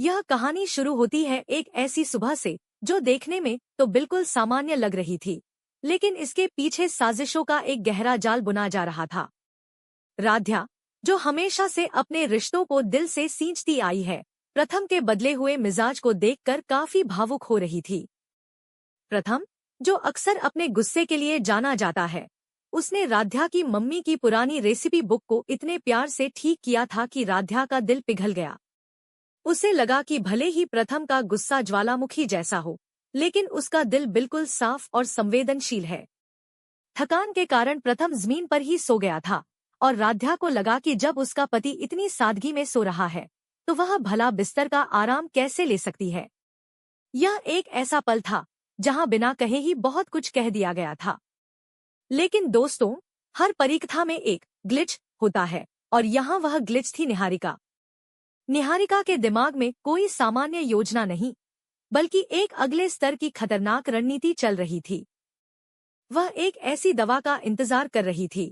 यह कहानी शुरू होती है एक ऐसी सुबह से जो देखने में तो बिल्कुल सामान्य लग रही थी, लेकिन इसके पीछे साजिशों का एक गहरा जाल बुना जा रहा था। राध्या, जो हमेशा से अपने रिश्तों को दिल से सींचती आई है, प्रथम के बदले हुए मिजाज को देखकर काफी भावुक हो रही थी। प्रथम, जो अक्सर अपने गुस्से के लिए जाना जाता है, उसने राध्या की मम्मी की पुरानी रेसिपी बुक को इतने प्यार से ठीक किया था कि राध्या का दिल पिघल गया। उसे लगा कि भले ही प्रथम का गुस्सा ज्वालामुखी जैसा हो, लेकिन उसका दिल बिल्कुल साफ और संवेदनशील है। थकान के कारण प्रथम जमीन पर ही सो गया था और राध्या को लगा कि जब उसका पति इतनी सादगी में सो रहा है तो वह भला बिस्तर का आराम कैसे ले सकती है। यह एक ऐसा पल था जहां बिना कहे ही बहुत कुछ कह दिया गया था। लेकिन दोस्तों, हर परीक्षा में एक ग्लिच होता है और यहाँ वह ग्लिच थी निहारिका। निहारिका के दिमाग में कोई सामान्य योजना नहीं, बल्कि एक अगले स्तर की खतरनाक रणनीति चल रही थी। वह एक ऐसी दवा का इंतजार कर रही थी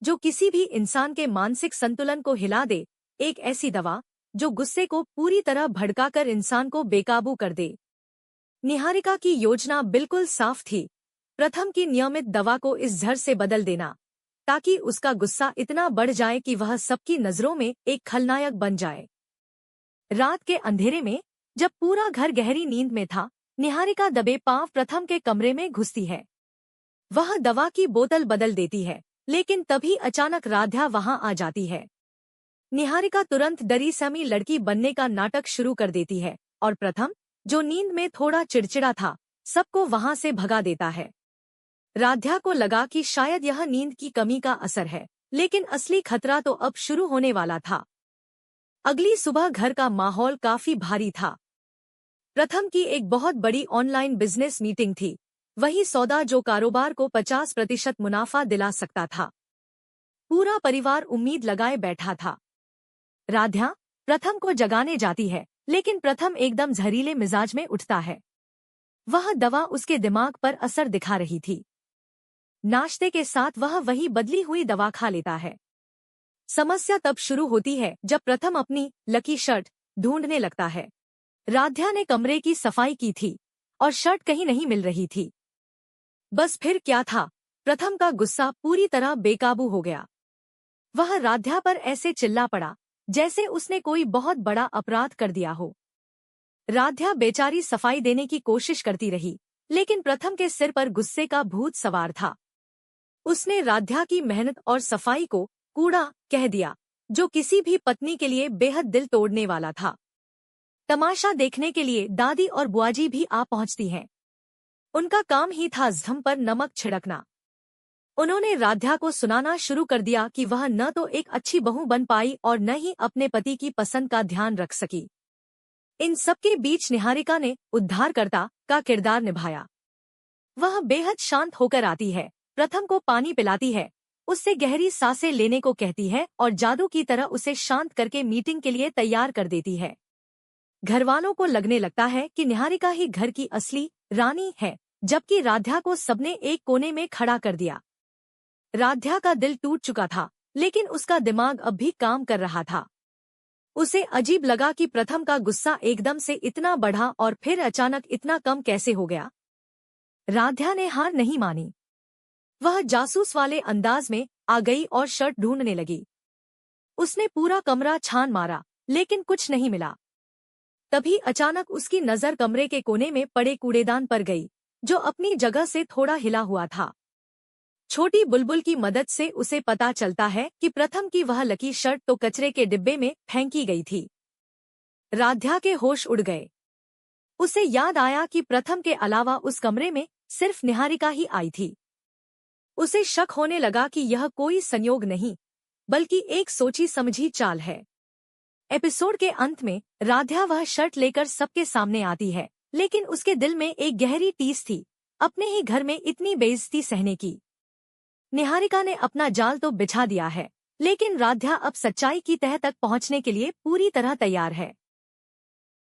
जो किसी भी इंसान के मानसिक संतुलन को हिला दे, एक ऐसी दवा जो गुस्से को पूरी तरह भड़काकर इंसान को बेकाबू कर दे। निहारिका की योजना बिल्कुल साफ थी, प्रथम की नियमित दवा को इस जहर से बदल देना, ताकि उसका गुस्सा इतना बढ़ जाए कि वह सबकी नजरों में एक खलनायक बन जाए। रात के अंधेरे में, जब पूरा घर गहरी नींद में था, निहारिका दबे पांव प्रथम के कमरे में घुसती है। वह दवा की बोतल बदल देती है, लेकिन तभी अचानक राध्या वहां आ जाती है। निहारिका तुरंत डरी सहमी लड़की बनने का नाटक शुरू कर देती है और प्रथम, जो नींद में थोड़ा चिड़चिड़ा था, सबको वहां से भगा देता है। राध्या को लगा कि शायद यह नींद की कमी का असर है, लेकिन असली खतरा तो अब शुरू होने वाला था। अगली सुबह घर का माहौल काफी भारी था। प्रथम की एक बहुत बड़ी ऑनलाइन बिजनेस मीटिंग थी, वही सौदा जो कारोबार को 50% मुनाफा दिला सकता था। पूरा परिवार उम्मीद लगाए बैठा था। राध्या प्रथम को जगाने जाती है, लेकिन प्रथम एकदम जहरीले मिजाज में उठता है। वह दवा उसके दिमाग पर असर दिखा रही थी। नाश्ते के साथ वह वही बदली हुई दवा खा लेता है। समस्या तब शुरू होती है जब प्रथम अपनी लकी शर्ट ढूंढने लगता है। राध्या ने कमरे की सफाई की थी और शर्ट कहीं नहीं मिल रही थी। बस फिर क्या था, प्रथम का गुस्सा पूरी तरह बेकाबू हो गया। वह राध्या पर ऐसे चिल्ला पड़ा जैसे उसने कोई बहुत बड़ा अपराध कर दिया हो। राध्या बेचारी सफाई देने की कोशिश करती रही, लेकिन प्रथम के सिर पर गुस्से का भूत सवार था। उसने राध्या की मेहनत और सफाई को कूड़ा कह दिया, जो किसी भी पत्नी के लिए बेहद दिल तोड़ने वाला था। तमाशा देखने के लिए दादी और बुआजी भी आ पहुंचती हैं। उनका काम ही था जख्म पर नमक छिड़कना। उन्होंने राध्या को सुनाना शुरू कर दिया कि वह न तो एक अच्छी बहू बन पाई और न ही अपने पति की पसंद का ध्यान रख सकी। इन सबके बीच निहारिका ने उद्धारकर्ता का किरदार निभाया। वह बेहद शांत होकर आती है, प्रथम को पानी पिलाती है, उससे गहरी सांसें लेने को कहती है और जादू की तरह उसे शांत करके मीटिंग के लिए तैयार कर देती है। घरवालों को लगने लगता है कि निहारिका ही घर की असली रानी है, जबकि राध्या को सबने एक कोने में खड़ा कर दिया। राध्या का दिल टूट चुका था, लेकिन उसका दिमाग अब भी काम कर रहा था। उसे अजीब लगा कि प्रथम का गुस्सा एकदम से इतना बढ़ा और फिर अचानक इतना कम कैसे हो गया। राध्या ने हार नहीं मानी। वह जासूस वाले अंदाज में आ गई और शर्ट ढूंढने लगी। उसने पूरा कमरा छान मारा, लेकिन कुछ नहीं मिला। तभी अचानक उसकी नजर कमरे के कोने में पड़े कूड़ेदान पर गई, जो अपनी जगह से थोड़ा हिला हुआ था। छोटी बुलबुल की मदद से उसे पता चलता है कि प्रथम की वह लकी शर्ट तो कचरे के डिब्बे में फेंकी गई थी। राध्या के होश उड़ गए। उसे याद आया कि प्रथम के अलावा उस कमरे में सिर्फ निहारिका ही आई थी। उसे शक होने लगा कि यह कोई संयोग नहीं, बल्कि एक सोची समझी चाल है। एपिसोड के अंत में राध्या वह शर्ट लेकर सबके सामने आती है, लेकिन उसके दिल में एक गहरी टीस थी, अपने ही घर में इतनी बेइज्जती सहने की। निहारिका ने अपना जाल तो बिछा दिया है, लेकिन राध्या अब सच्चाई की तह तक पहुंचने के लिए पूरी तरह तैयार है।